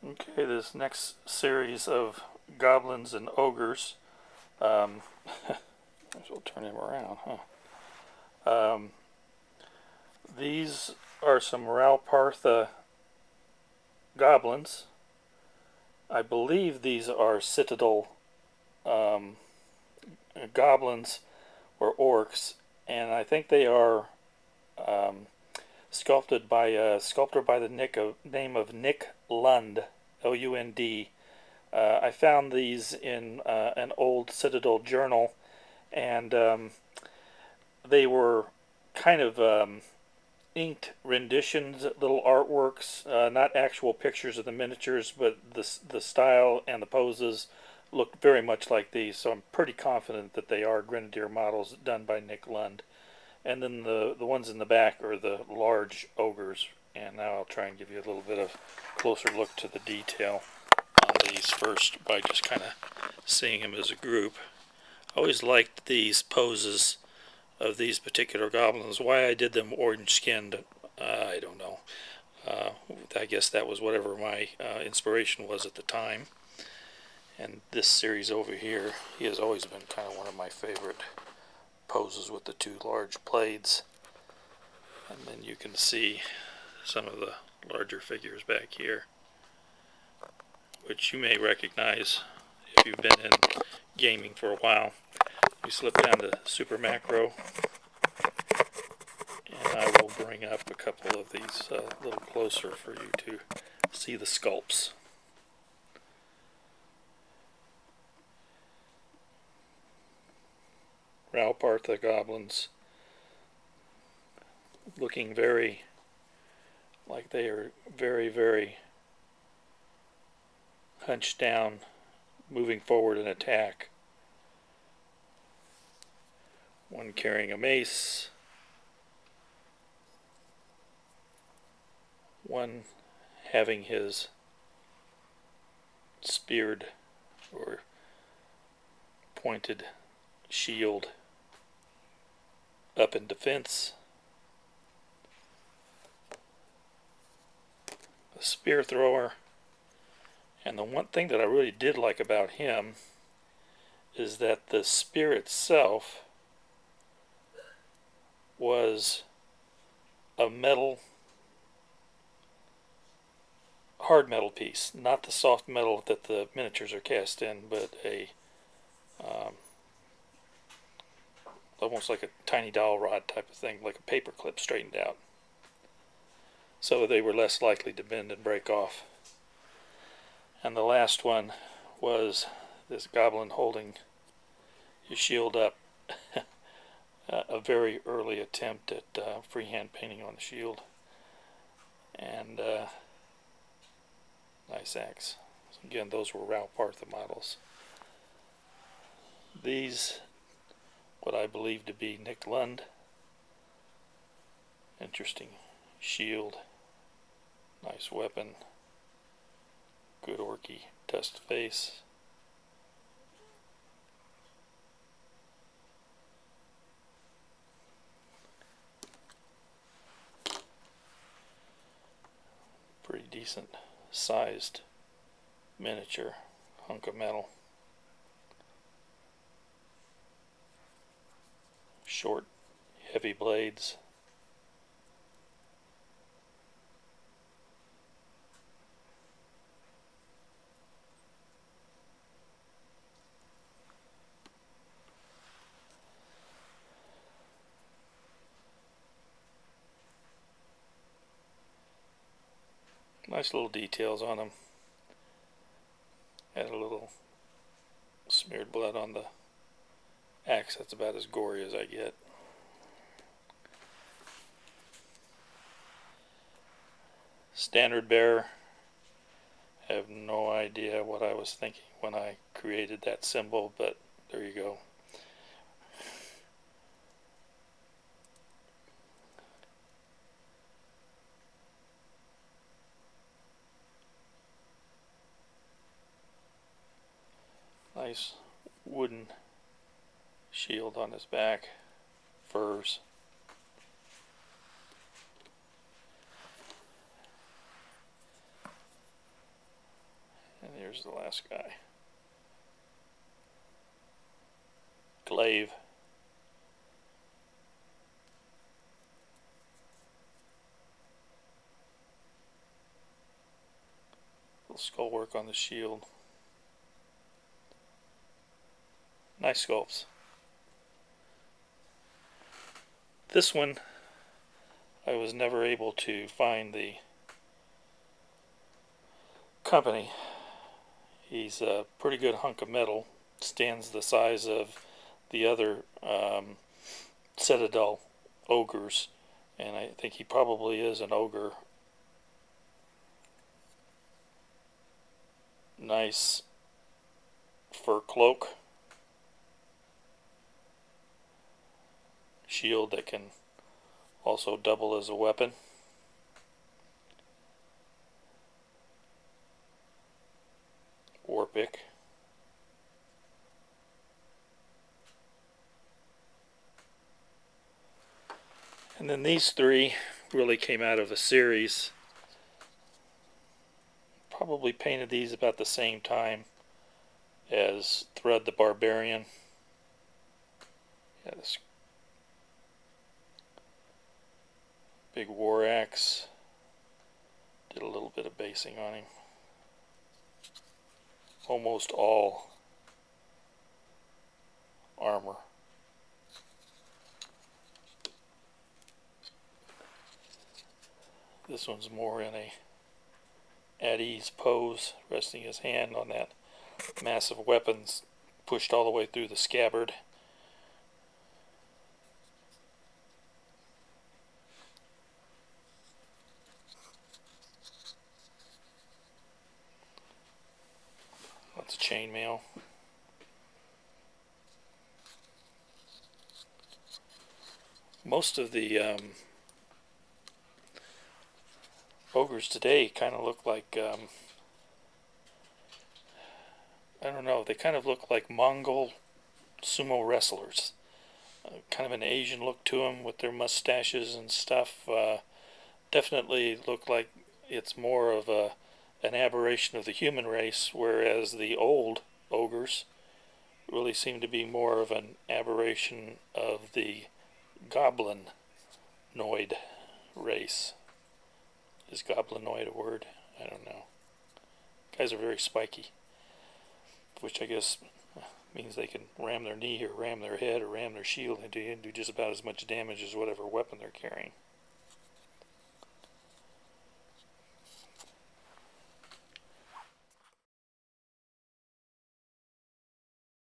Okay, this next series of goblins and ogres, um, might as well turn him around, huh? These are some Ralpartha goblins. I believe these are Citadel goblins or orcs, and I think they are um, sculpted by a sculptor by the name of Nick Lund, Lund. I found these in an old Citadel journal, and they were kind of inked renditions, little artworks, not actual pictures of the miniatures, but the style and the poses look very much like these. So I'm pretty confident that they are Grenadier models done by Nick Lund. And then the ones in the back are the large ogres. And now I'll try and give you a little bit of closer look to the detail on these first by just kind of seeing them as a group. I always liked these poses of these particular goblins. Why I did them orange skinned, I don't know. I guess that was whatever my inspiration was at the time. And this series over here, he has always been kind of one of my favorite poses with the two large blades. And then you can see some of the larger figures back here, which you may recognize if you've been in gaming for a while. You slip down to Super Macro, and I will bring up a couple of these a little closer for you to see the sculpts. Ralpartha goblins, looking very like they are very hunched down, moving forward in attack. One carrying a mace, one having his speared or pointed shield up in defense. A spear thrower. And the one thing that I really did like about him is that the spear itself was a metal, hard metal piece, not the soft metal that the miniatures are cast in, but a almost like a tiny dowel rod type of thing, like a paper clip straightened out. So they were less likely to bend and break off. And the last one was this goblin holding his shield up. A very early attempt at freehand painting on the shield. And nice axe. So again, those were Ralpartha models. These, what I believe to be Nick Lund. Interesting shield. Nice weapon. Good orky test face. Pretty decent sized miniature hunk of metal. Short, heavy blades. Nice little details on them. Had a little smeared blood on the axe. That's about as gory as I get. Standard bearer. I have no idea what I was thinking when I created that symbol, but there you go. Nice wooden shield on his back, furs. Here's the last guy. Glaive. Little skull work on the shield. Nice sculpts. This one, I was never able to find the company. He's a pretty good hunk of metal. Stands the size of the other Citadel ogres, and I think he probably is an ogre. Nice fur cloak. Shield that can also double as a weapon. War pick. And then these three really came out of a series. Probably painted these about the same time as Thread the Barbarian. Yeah, this big war axe. Did a little bit of basing on him. Almost all armor. This one's more in a at ease pose, resting his hand on that massive weapons pushed all the way through the scabbard. Lots of chainmail. Most of the ogres today kind of look like, I don't know, they kind of look like Mongol sumo wrestlers. Kind of an Asian look to them with their mustaches and stuff. Definitely look like it's more of an aberration of the human race, whereas the old ogres really seem to be more of an aberration of the goblinoid race. Is goblinoid a word? I don't know. Guys are very spiky, which I guess means they can ram their knee or ram their head or ram their shield and do just about as much damage as whatever weapon they're carrying.